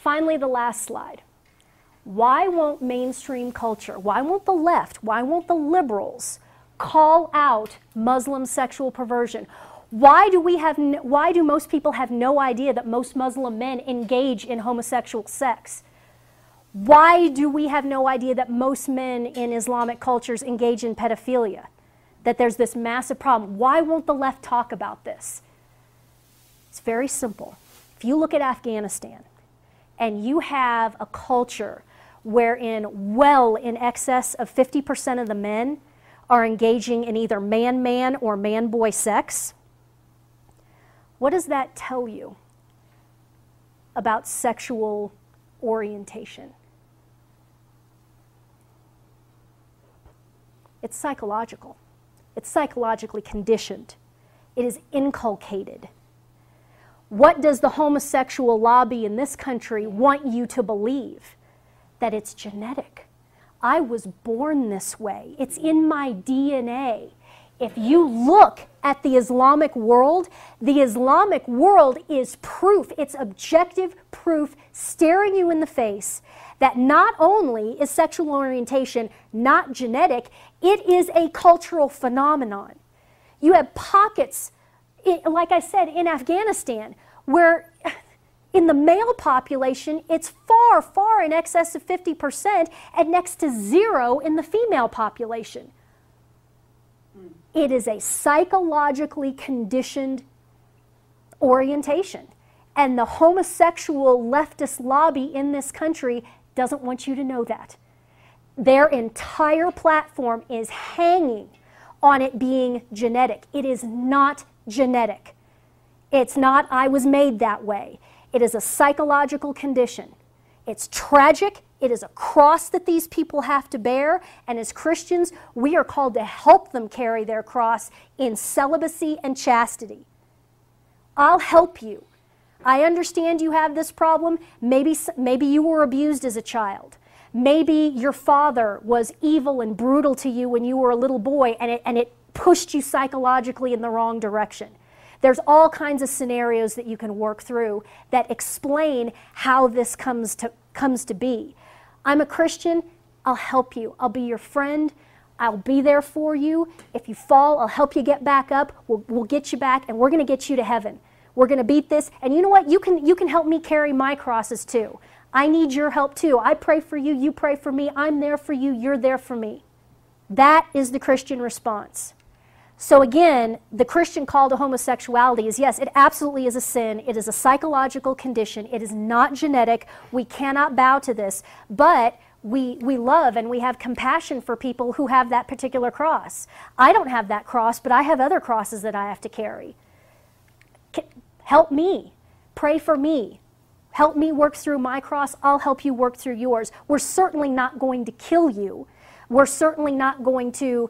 Finally, the last slide. Why won't mainstream culture, why won't the left, why won't the liberals call out Muslim sexual perversion? Why do most people have no idea that most Muslim men engage in homosexual sex? Why do we have no idea that most men in Islamic cultures engage in pedophilia? That there's this massive problem. Why won't the left talk about this? It's very simple. If you look at Afghanistan and you have a culture wherein well in excess of 50% of the men are engaging in either man-man or man-boy sex, what does that tell you about sexual orientation? It's psychological. It's psychologically conditioned. It is inculcated. What does the homosexual lobby in this country want you to believe? That it's genetic. I was born this way. It's in my DNA. If you look at the Islamic world is proof, it's objective proof staring you in the face that not only is sexual orientation not genetic, it is a cultural phenomenon. You have pockets, like I said, in Afghanistan, where in the male population, it's far, far in excess of 50% and next to zero in the female population. It is a psychologically conditioned orientation. And the homosexual leftist lobby in this country doesn't want you to know that. Their entire platform is hanging on it being genetic. It is not genetic. It's not, I was made that way. It is a psychological condition. It's tragic. It is a cross that these people have to bear. And as Christians, we are called to help them carry their cross in celibacy and chastity. I'll help you. I understand you have this problem. Maybe you were abused as a child. Maybe your father was evil and brutal to you when you were a little boy and it pushed you psychologically in the wrong direction. There's all kinds of scenarios that you can work through that explain how this comes to be. I'm a Christian. I'll help you. I'll be your friend. I'll be there for you. If you fall, I'll help you get back up. We'll get you back, and we're going to get you to heaven. We're going to beat this. And you know what? You can help me carry my crosses too. I need your help too. I pray for you. You pray for me. I'm there for you. You're there for me. That is the Christian response. So again, the Christian call to homosexuality is, yes, it absolutely is a sin. It is a psychological condition. It is not genetic. We cannot bow to this. But we love and we have compassion for people who have that particular cross. I don't have that cross, but I have other crosses that I have to carry. Help me. Pray for me. Help me work through my cross. I'll help you work through yours. We're certainly not going to kill you. We're certainly not going to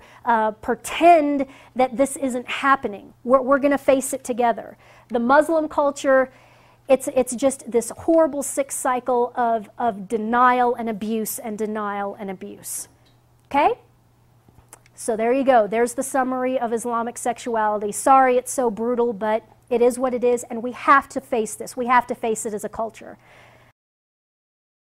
pretend that this isn't happening. We're going to face it together. The Muslim culture, it's just this horrible sick cycle of denial and abuse and denial and abuse. Okay? So there you go. There's the summary of Islamic sexuality. Sorry it's so brutal, but it is what it is, and we have to face this. We have to face it as a culture.